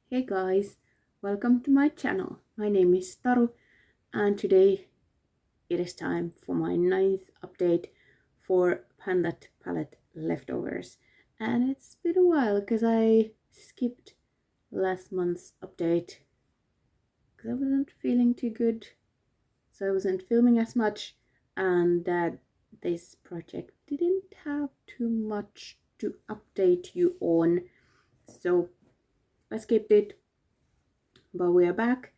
Hey guys, welcome to my channel. My name is Taru and today it is time for my ninth update for Pandat palette leftovers. And it's been a while because I skipped last month's update because I wasn't feeling too good. So I wasn't filming as much and this project didn't have too much to update you on. So I skipped it, but we are back.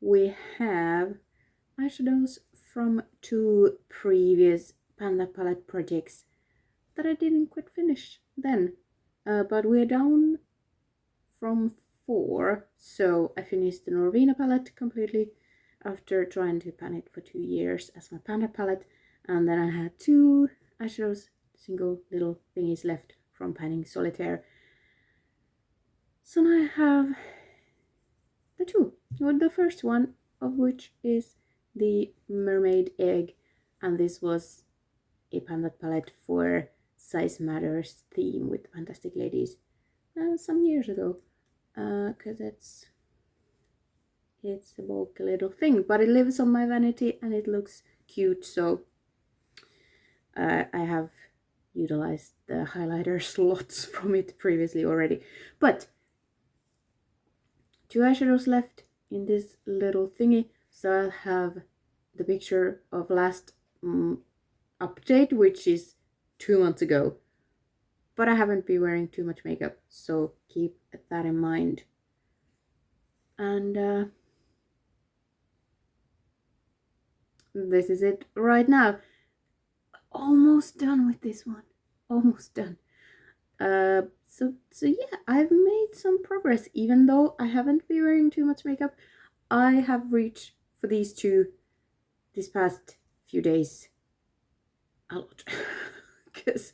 We have eyeshadows from two previous Panda palette projects that I didn't quite finish then. But we're down from 4, so I finished the Norvina palette completely after trying to pan it for 2 years as my Panda palette, and then I had 2 eyeshadows, single little thingies left from panning Solitaire. So now I have the 2, with the first one of which is the Mermaid egg, and this was a Pandat palette for Size Matters theme with Fantastic Ladies some years ago, because it's a bulky little thing, but it lives on my vanity and it looks cute, so I have utilized the highlighter slots from it previously already. But 2 eyeshadows left in this little thingy, so I'll have the picture of last update, which is 2 months ago, but I haven't been wearing too much makeup, so keep that in mind. And this is it right now. Almost done with this one, almost done. So yeah, I've made some progress. Even though I haven't been wearing too much makeup, I have reached for these two this past few days a lot. Because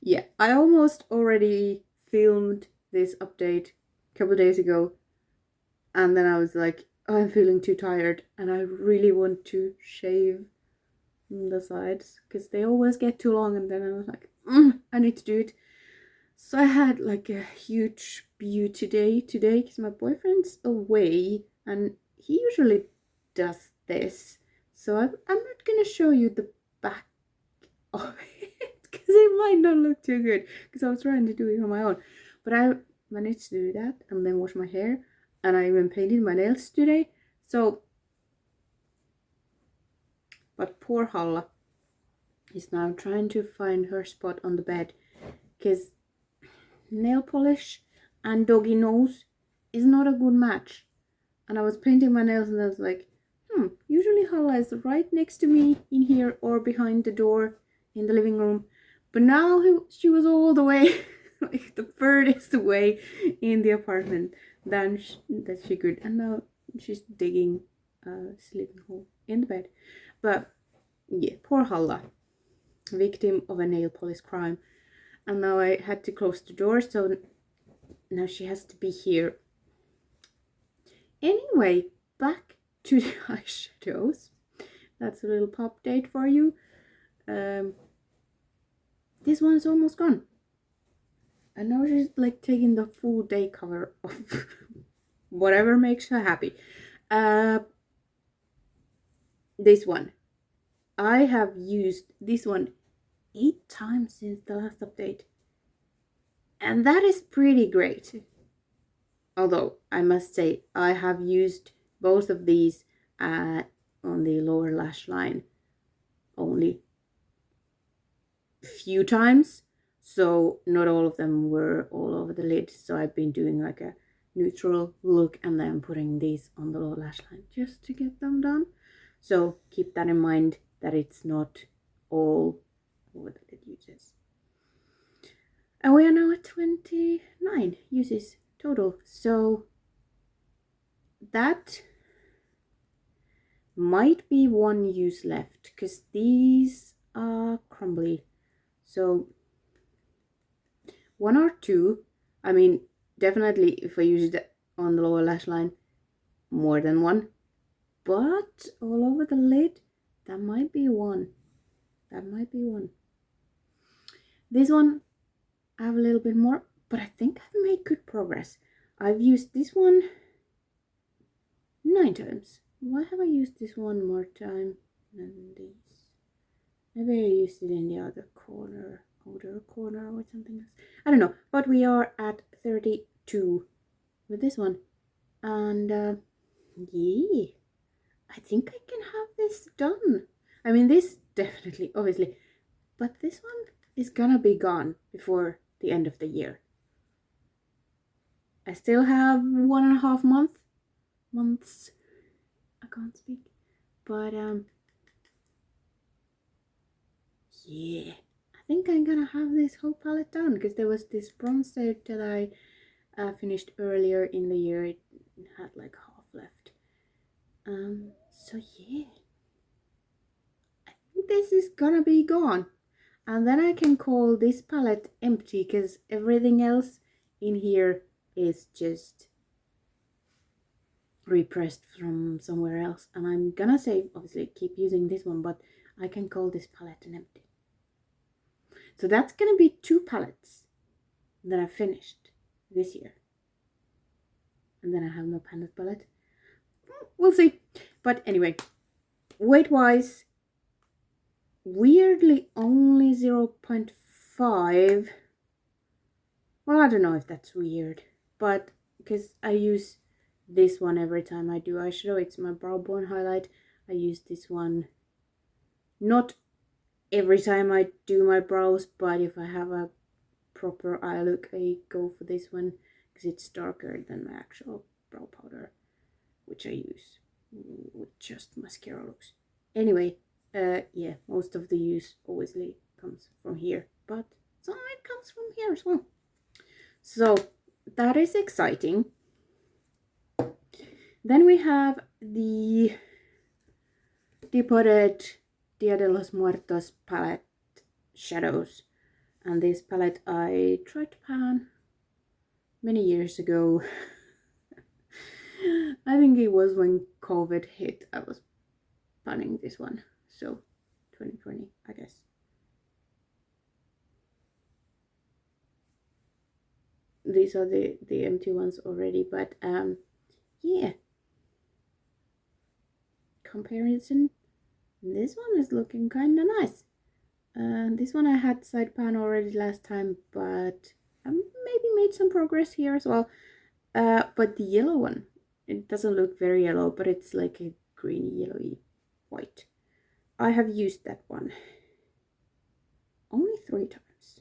yeah, I almost already filmed this update a couple days ago, and then I was like, oh, I'm feeling too tired and I really want to shave the sides because they always get too long, and then I was like, I need to do it. So I had like a huge beauty day today because my boyfriend's away and he usually does this. So I'm not gonna show you the back of it because it might not look too good because I was trying to do it on my own. But I managed to do that and then wash my hair, and I even painted my nails today. So, but poor Halla is now trying to find her spot on the bed because nail polish and doggy nose is not a good match. And I was painting my nails and I was like, usually Halla is right next to me in here or behind the door in the living room, but now she was all the way like the furthest away in the apartment than that she could, and now she's digging a sleeping hole in the bed. But yeah, poor Halla, victim of a nail polish crime. And now I had to close the door, so now she has to be here. Anyway, back to the eyeshadows. That's a little pop date for you. This one's almost gone. And now she's like taking the full day cover of whatever makes her happy. This one. I have used this one 8 times since the last update. And that is pretty great. Although, I must say, I have used both of these on the lower lash line only a few times. So, not all of them were all over the lid. So, I've been doing like a neutral look and then putting these on the lower lash line just to get them done. So, keep that in mind that it's not all over the lid uses. And we are now at 29 uses total, so that might be 1 use left because these are crumbly. So 1 or 2, I mean, definitely if I use it on the lower lash line, more than 1, but all over the lid, that might be 1. That might be 1. This one I have a little bit more, but I think I've made good progress. I've used this one 9 times. Why have I used this one more time than this? Maybe I used it in the other corner or something else. I don't know, but we are at 32 with this one. And yeah, I think I can have this done. I mean, this definitely, obviously, but this one is gonna be gone before the end of the year. I still have 1.5 months. I can't speak, but yeah, I think I'm gonna have this whole palette done because there was this bronze set that I finished earlier in the year. It had like half left. So yeah, I think this is gonna be gone, and then I can call this palette empty because everything else in here is just repressed from somewhere else. And I'm gonna say, obviously, keep using this one, but I can call this palette an empty. So that's gonna be 2 palettes that I finished this year. And then I have no Pandas palette. We'll see. But anyway, weight-wise, weirdly only 0.5. Well, I don't know if that's weird, but because I use this one every time I do eyeshadow. It's my brow bone highlight. I use this one not every time I do my brows, but if I have a proper eye look, I go for this one because it's darker than my actual brow powder, which I use with just mascara looks. Anyway, yeah, most of the use obviously comes from here, but some of it comes from here as well. So that is exciting. Then we have the Depotted Dia de los Muertos palette shadows. And this palette I tried to pan many years ago. I think it was when COVID hit, I was panning this one. So 2020, I guess. These are the empty ones already, but yeah. Comparison, this one is looking kind of nice. This one I had side pan already last time, but I maybe made some progress here as well. But the yellow one, it doesn't look very yellow, but it's like a greeny yellowy white. I have used that one only 3 times,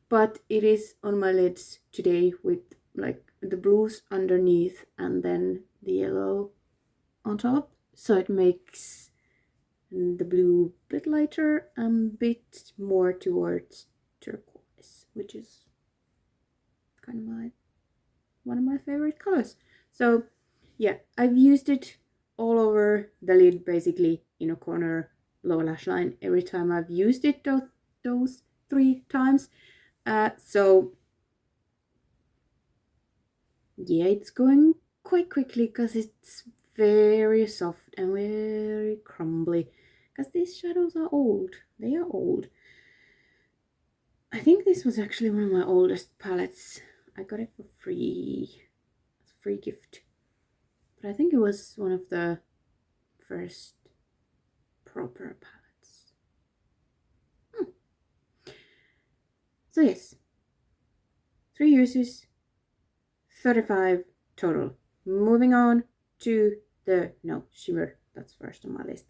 but it is on my lids today with like the blues underneath and then the yellow on top, so it makes the blue a bit lighter and a bit more towards turquoise, which is kind of one of my favorite colors. So yeah, I've used it all over the lid, basically in a corner, lower lash line, every time I've used it those 3 times. So yeah, it's going quite quickly because it's very soft and very crumbly, because these shadows are old. They are old. I think this was actually one of my oldest palettes. I got it for free. It's a free gift. But I think it was one of the first proper palettes. So yes, 3 uses, 35 total. Moving on to the shimmer, that's first on my list.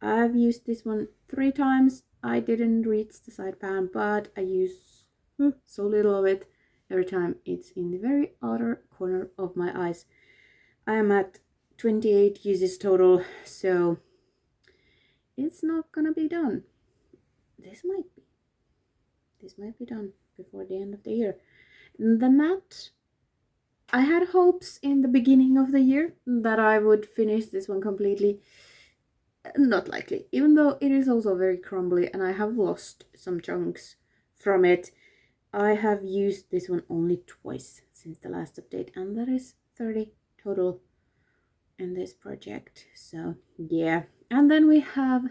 I've used this one 3 times. I didn't reach the side pan, but I use so little of it every time. It's in the very outer corner of my eyes. I am at 28 uses total, so it's not gonna be done. This might be done before the end of the year. The matte, I had hopes in the beginning of the year that I would finish this one completely. Not likely, even though it is also very crumbly and I have lost some chunks from it. I have used this one only twice since the last update, and that is 30 total in this project. So yeah, and then we have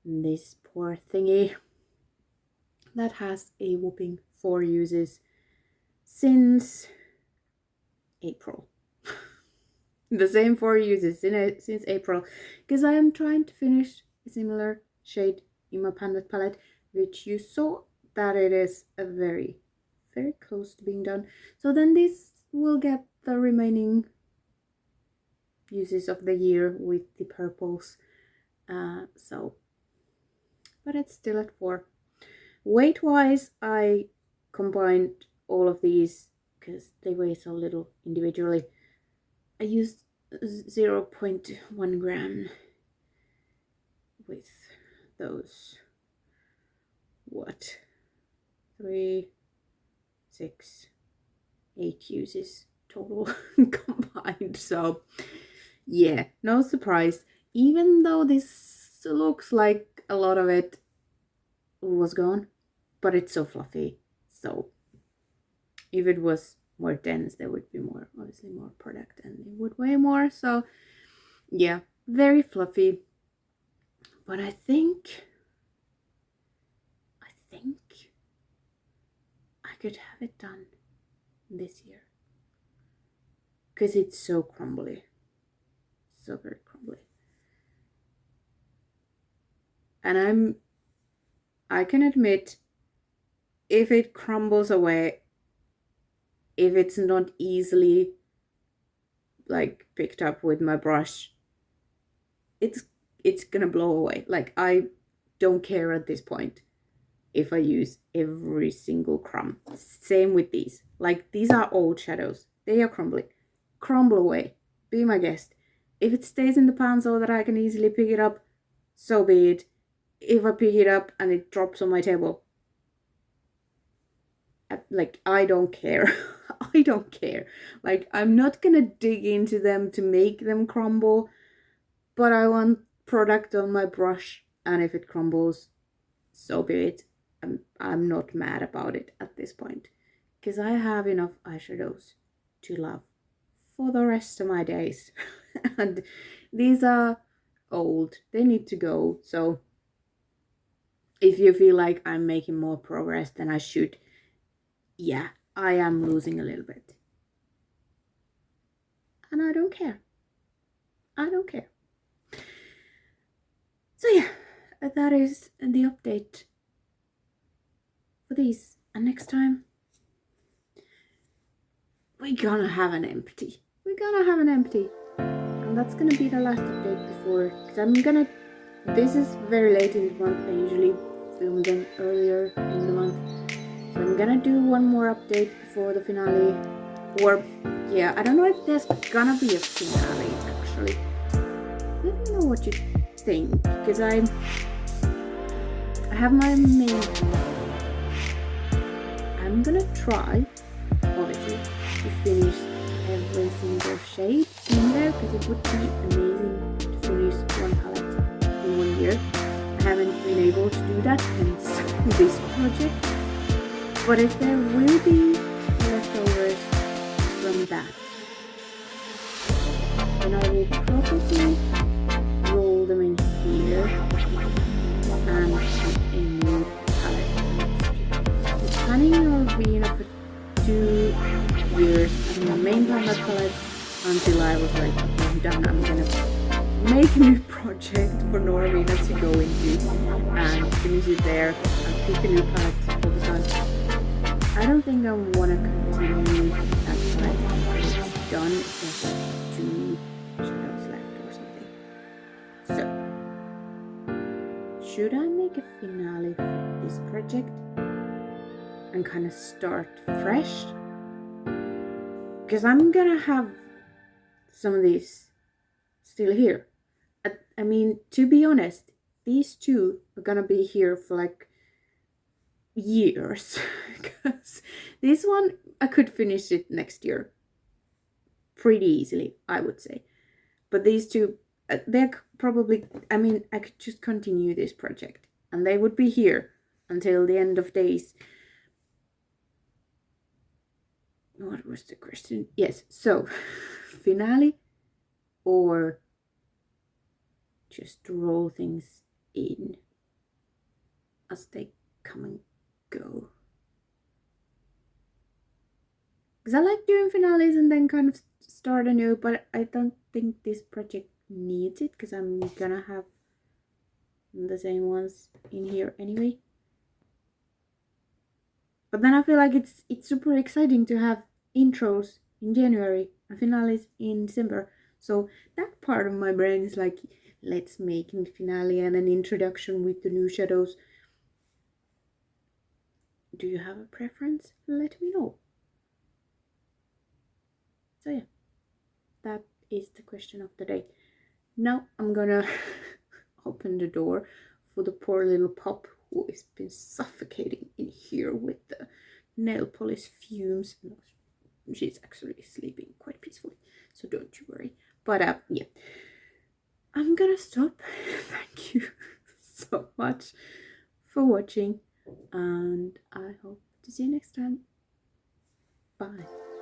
this poor thingy that has a whopping 4 uses. since April. The same 4 uses since April, because I am trying to finish a similar shade in my Pan palette, which you saw that it is a very close to being done. So then this will get the remaining uses of the year with the purples. But it's still at 4. Weight wise, I combined all of these because they weigh so little individually. I used 0.1 gram with those, 3, 6, 8 uses total combined. So yeah, no surprise, even though this looks like a lot of it was gone, but it's so fluffy. So if it was more dense, there would be obviously more product and it would weigh more. So yeah, very fluffy. But I think I could have it done this year because it's so crumbly, so very crumbly. And I can admit, if it crumbles away, if it's not easily like picked up with my brush, it's gonna blow away. Like, I don't care at this point if I use every single crumb. Same with these. Like, these are old shadows. They are crumbly. Crumble away. Be my guest. If it stays in the pan so that I can easily pick it up, so be it. If I pick it up and it drops on my table, like, I don't care. I don't care. Like, I'm not gonna dig into them to make them crumble, but I want product on my brush, and if it crumbles, so be it. I'm not mad about it at this point, because I have enough eyeshadows to love for the rest of my days. And these are old, they need to go. So if you feel like I'm making more progress than I should, yeah, I am losing a little bit, and I don't care. I don't care. So yeah, that is the update for these. And next time we're gonna have an empty. And that's gonna be the last update before, because this is very late in the month. I usually film them earlier in the month. So I'm gonna do one more update before the finale. Or yeah, I don't know if there's gonna be a finale actually. Let me know what you think, because I have my main. I'm gonna try, obviously, to finish every single shade in there, because it would be amazing to finish one palette in 1 year. I haven't been able to do that hence this project, but if there will be leftovers from that, then I will probably roll them in here and put a new palette next year. The planning will be enough for 2 years and my main palette until I was like, okay, I'm done. I'm gonna make a new project for Norvina to go into and finish it there and pick a new palette to focus on. I don't think I want to continue that palette until it's done. It's just 2 shadows left or something. So, should I make a finale for this project and kind of start fresh? Because I'm gonna have some of these still here. I mean, to be honest, these 2 are gonna be here for like years. Because this one, I could finish it next year pretty easily, I would say. But these 2, they're probably, I mean, I could just continue this project and they would be here until the end of days. What was the question? Yes, so finale or just roll things in as they come and go. Because I like doing finales and then kind of start anew, but I don't think this project needs it because I'm gonna have the same ones in here anyway. But then I feel like it's super exciting to have intros in January and finales in December. So that part of my brain is like, let's make a finale and an introduction with the new shadows. Do you have a preference? Let me know. So yeah, that is the question of the day. Now I'm gonna open the door for the poor little pup who has been suffocating in here with the nail polish fumes. No, she's actually sleeping quite peacefully, so don't you worry. But yeah, I'm gonna stop. Thank you so much for watching, and I hope to see you next time. Bye.